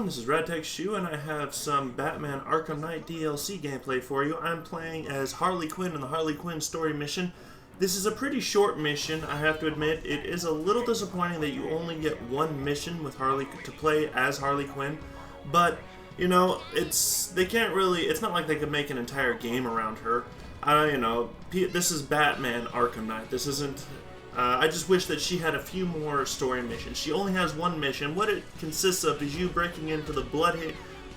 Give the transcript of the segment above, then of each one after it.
this is RadTechShoe, and I have some Batman Arkham Knight DLC gameplay for you. I'm playing as Harley Quinn in the Harley Quinn story mission. This is a pretty short mission, I have to admit. It is a little disappointing that you only get one mission with Harley to play as Harley Quinn, but, you know, it's not like they could make an entire game around her. This is Batman Arkham Knight. This isn't... I just wish that she had a few more story missions. She only has one mission. What it consists of is you breaking into the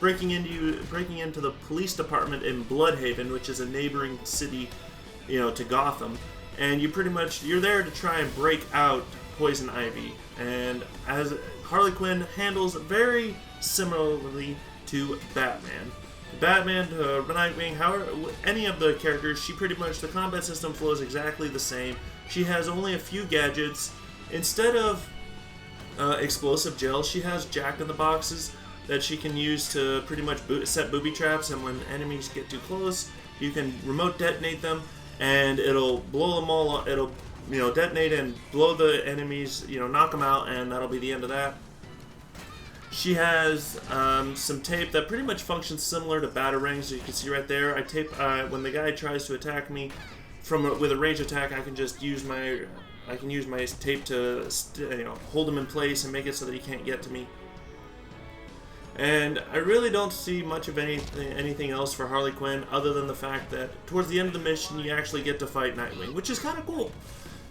breaking into the police department in Bloodhaven, which is a neighboring city, to Gotham. And you're there to try and break out Poison Ivy. And as Harley Quinn handles very similarly to Batman. Batman to Nightwing, however, any of the characters, the combat system flows exactly the same. She has only a few gadgets. Instead of explosive gel, she has jack-in-the-boxes that she can use to pretty much set booby traps, and when enemies get too close, you can remote detonate them, and it'll blow them all up. It'll, detonate and blow the enemies, knock them out, and that'll be the end of that. She has some tape that pretty much functions similar to batarangs, so you can see right there. I tape when the guy tries to attack me with a range attack. I can just use my tape to hold him in place and make it so that he can't get to me. And I really don't see much of anything else for Harley Quinn other than the fact that towards the end of the mission you actually get to fight Nightwing, which is kind of cool.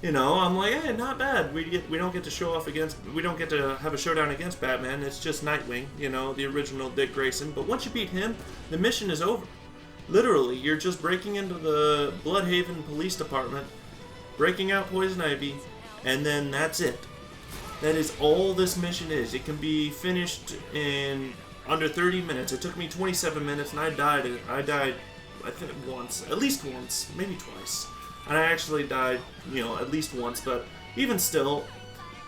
I'm like, hey, not bad. We don't get to have a showdown against Batman. It's just Nightwing, the original Dick Grayson. But once you beat him, the mission is over. Literally, you're just breaking into the Bloodhaven Police Department, breaking out Poison Ivy, and then that's it. That is all this mission is. It can be finished in under 30 minutes. It took me 27 minutes, and I died, I think, once. At least once. Maybe twice. And I actually died, at least once, but even still,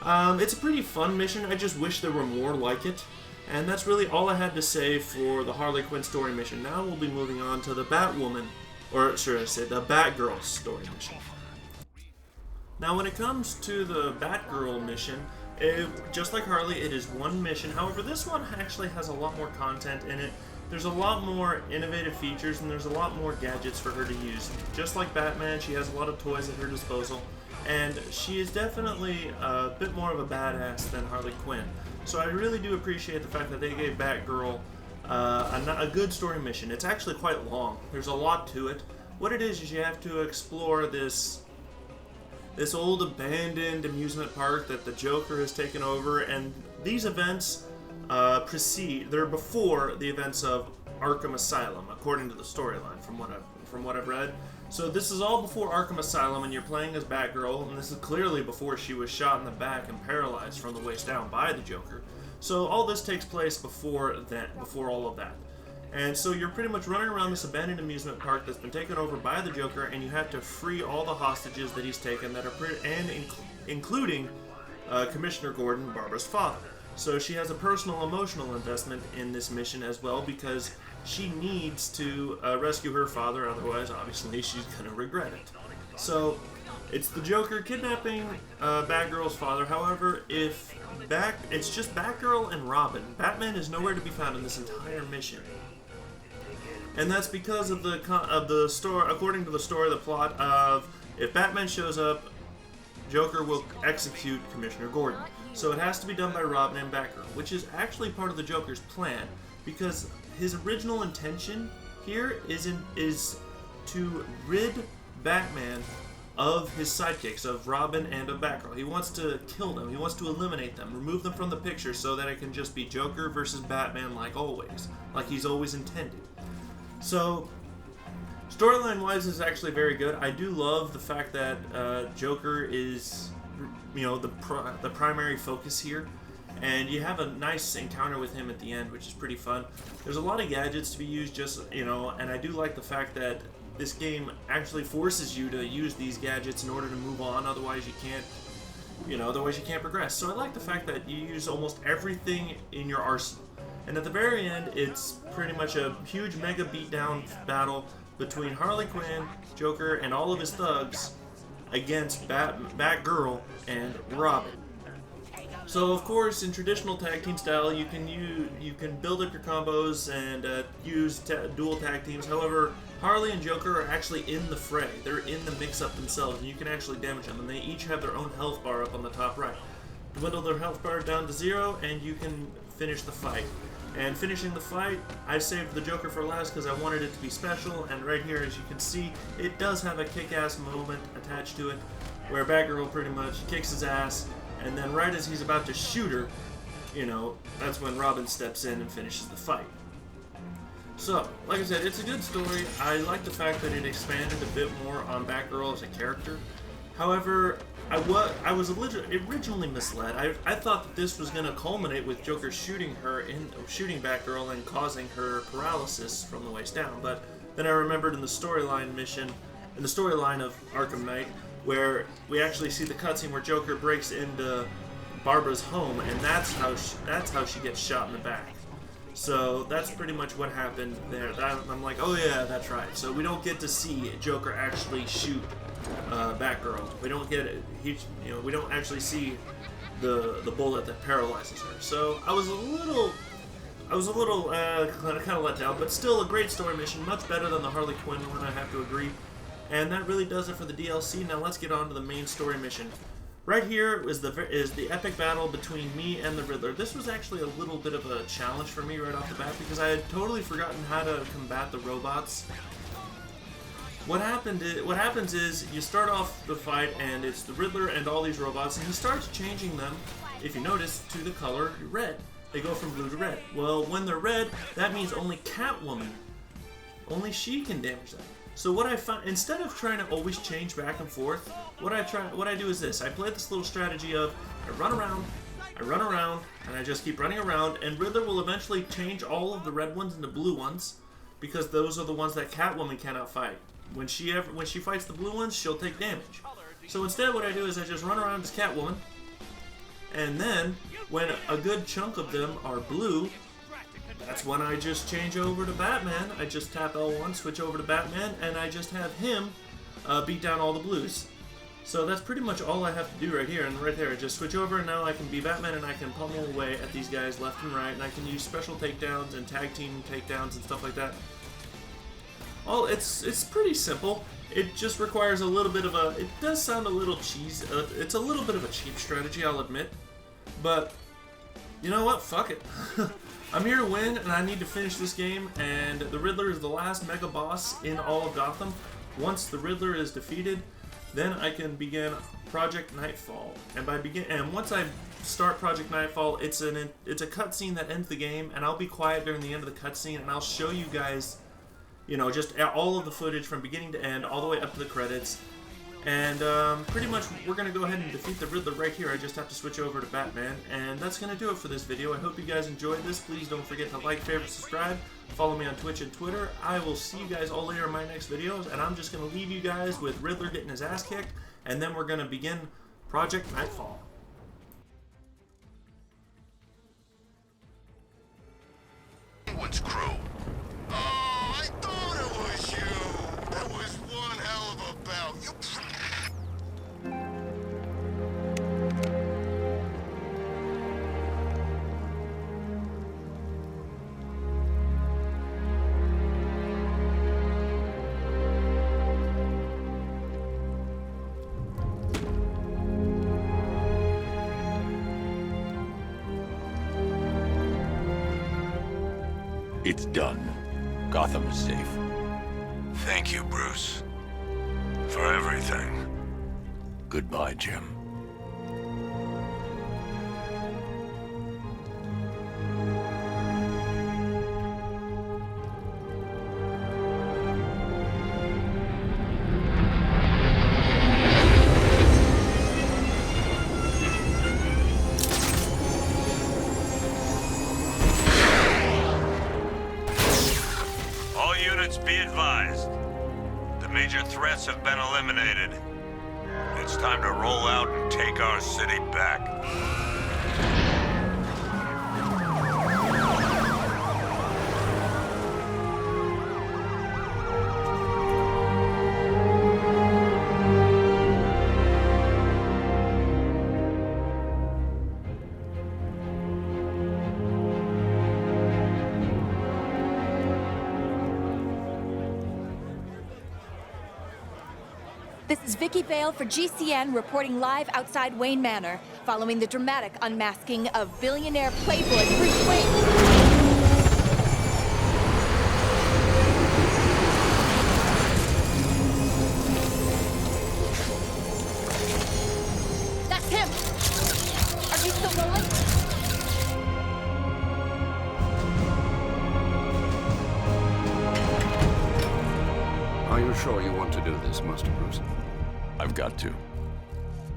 it's a pretty fun mission. I just wish there were more like it. And that's really all I had to say for the Harley Quinn story mission. Now we'll be moving on to the Batwoman, or should I say, the Batgirl story mission. Now when it comes to the Batgirl mission, just like Harley, it is one mission. However, this one actually has a lot more content in it. There's a lot more innovative features, and there's a lot more gadgets for her to use. Just like Batman, she has a lot of toys at her disposal, and she is definitely a bit more of a badass than Harley Quinn. So I really do appreciate the fact that they gave Batgirl a good story mission. It's actually quite long. There's a lot to it. What it is you have to explore this old abandoned amusement park that the Joker has taken over, and these events they're before the events of Arkham Asylum, according to the storyline from what I've read. So this is all before Arkham Asylum, and you're playing as Batgirl, and this is clearly before she was shot in the back and paralyzed from the waist down by the Joker. So all this takes place before all of that. And so you're pretty much running around this abandoned amusement park that's been taken over by the Joker, and you have to free all the hostages that he's taken, including Commissioner Gordon, Barbara's father. So she has a personal emotional investment in this mission as well, because she needs to rescue her father, otherwise obviously she's going to regret it. So it's the Joker kidnapping Batgirl's father. However, it's just Batgirl and Robin. Batman is nowhere to be found in this entire mission. And that's because of the story, according to the story, the plot of if Batman shows up, Joker will execute Commissioner Gordon. So it has to be done by Robin and Batgirl, which is actually part of the Joker's plan, because his original intention here is to rid Batman of his sidekicks, of Robin and of Batgirl. He wants to kill them. He wants to eliminate them, remove them from the picture so that it can just be Joker versus Batman like always, like he's always intended. So storyline-wise, is actually very good. I do love the fact that Joker is, the primary focus here, and you have a nice encounter with him at the end, which is pretty fun. There's a lot of gadgets to be used, and I do like the fact that this game actually forces you to use these gadgets in order to move on. Otherwise, you can't progress. So I like the fact that you use almost everything in your arsenal. And at the very end, it's pretty much a huge mega beatdown battle between Harley Quinn, Joker, and all of his thugs against Batgirl and Robin. So of course, in traditional tag team style, you can build up your combos and use dual tag teams. However, Harley and Joker are actually in the fray. They're in the mix-up themselves, and you can actually damage them. And they each have their own health bar up on the top right. Dwindle their health bar down to 0, and you can finish the fight. And finishing the fight, I saved the Joker for last because I wanted it to be special. And right here, as you can see, it does have a kick-ass moment attached to it, where Batgirl pretty much kicks his ass. And then right as he's about to shoot her, you know, that's when Robin steps in and finishes the fight. So, like I said, it's a good story. I like the fact that it expanded a bit more on Batgirl as a character. However, I was originally misled. I thought that this was going to culminate with Joker shooting Batgirl and causing her paralysis from the waist down. But then I remembered in the storyline of Arkham Knight, where we actually see the cutscene where Joker breaks into Barbara's home, and that's how she gets shot in the back. So that's pretty much what happened there. I'm like, oh yeah, that's right. So we don't get to see Joker actually shoot Batgirl. We don't get it. We don't actually see the bullet that paralyzes her. So I was a little kind of let down, but still a great story mission, much better than the Harley Quinn one, I have to agree. And that really does it for the DLC. Now let's get on to the main story mission. Right here is the epic battle between me and the Riddler. This was actually a little bit of a challenge for me right off the bat because I had totally forgotten how to combat the robots. What happens is you start off the fight and it's the Riddler and all these robots, and he starts changing them, if you notice, to the color red. They go from blue to red. Well, when they're red, that means only Catwoman, only she can damage them. So what I find, instead of trying to always change back and forth, what I do is this. I play this little strategy of I run around, and I just keep running around, and Riddler will eventually change all of the red ones into blue ones, because those are the ones that Catwoman cannot fight. When she fights the blue ones, she'll take damage. So instead what I do is I just run around as Catwoman, and then when a good chunk of them are blue, that's when I just change over to Batman. I just tap L1, switch over to Batman, and I just have him beat down all the blues. So that's pretty much all I have to do right here. And right there, I just switch over, and now I can be Batman, and I can pummel away at these guys left and right, and I can use special takedowns and tag team takedowns and stuff like that. Well, it's pretty simple. It just requires a little bit of a... It does sound a little cheesy. It's a little bit of a cheap strategy, I'll admit. But, you know what? Fuck it. I'm here to win, and I need to finish this game, and the Riddler is the last mega boss in all of Gotham. Once the Riddler is defeated, then I can begin Project Knightfall. And once I start Project Knightfall, it's a cutscene that ends the game, and I'll be quiet during the end of the cutscene, and I'll show you guys, you know, just all of the footage from beginning to end, all the way up to the credits. And pretty much we're going to go ahead and defeat the Riddler right here. I just have to switch over to Batman. And that's going to do it for this video. I hope you guys enjoyed this. Please don't forget to like, favorite, subscribe. Follow me on Twitch and Twitter. I will see you guys all later in my next videos. And I'm just going to leave you guys with Riddler getting his ass kicked. And then we're going to begin Project Knightfall. What's crew? Oh, I thought it was you. That was one hell of a bout. It's done. Gotham is safe. Thank you, Bruce. For everything. Goodbye, Jim. Be advised, the major threats have been eliminated. It's time to roll out and take our city back. is Vicky Vale for GCN reporting live outside Wayne Manor, following the dramatic unmasking of billionaire playboy Bruce Wayne. That's him! Are you still rolling? Are you sure you want to do this, Master Bruce? I've got to.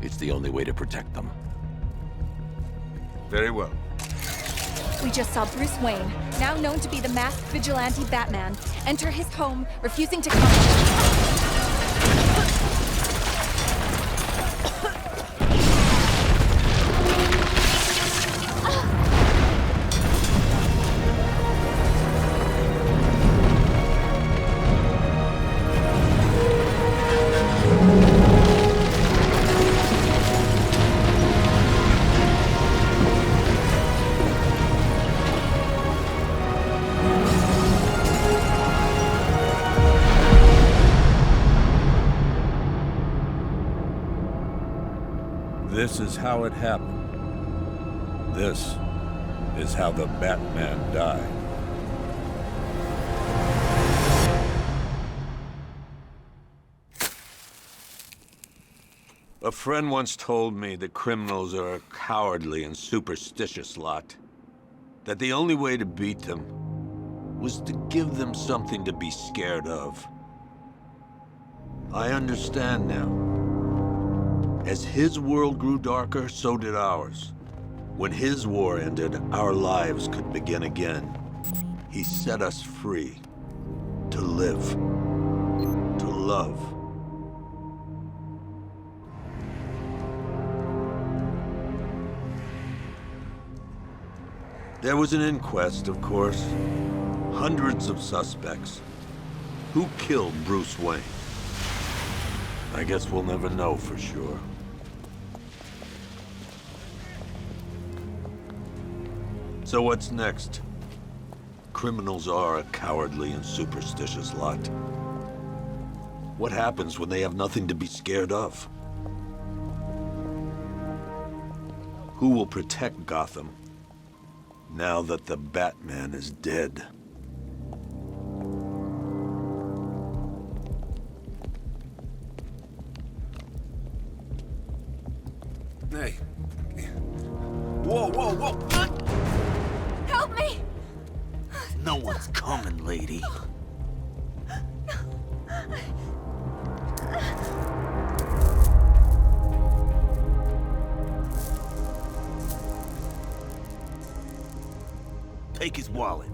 It's the only way to protect them. Very well. We just saw Bruce Wayne, now known to be the masked vigilante Batman, enter his home, refusing to come. This is how it happened. This is how the Batman died. A friend once told me that criminals are a cowardly and superstitious lot. That the only way to beat them was to give them something to be scared of. I understand now. As his world grew darker, so did ours. When his war ended, our lives could begin again. He set us free. To live. To love. There was an inquest, of course. Hundreds of suspects. Who killed Bruce Wayne? I guess we'll never know for sure. So what's next? Criminals are a cowardly and superstitious lot. What happens when they have nothing to be scared of? Who will protect Gotham now that the Batman is dead? Hey. Whoa, whoa, whoa! Help me! No one's coming, lady. Take his wallet.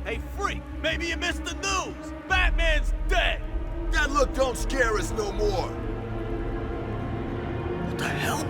Hey, freak! Maybe you missed the news! Batman's dead! That look don't scare us no more. What the hell?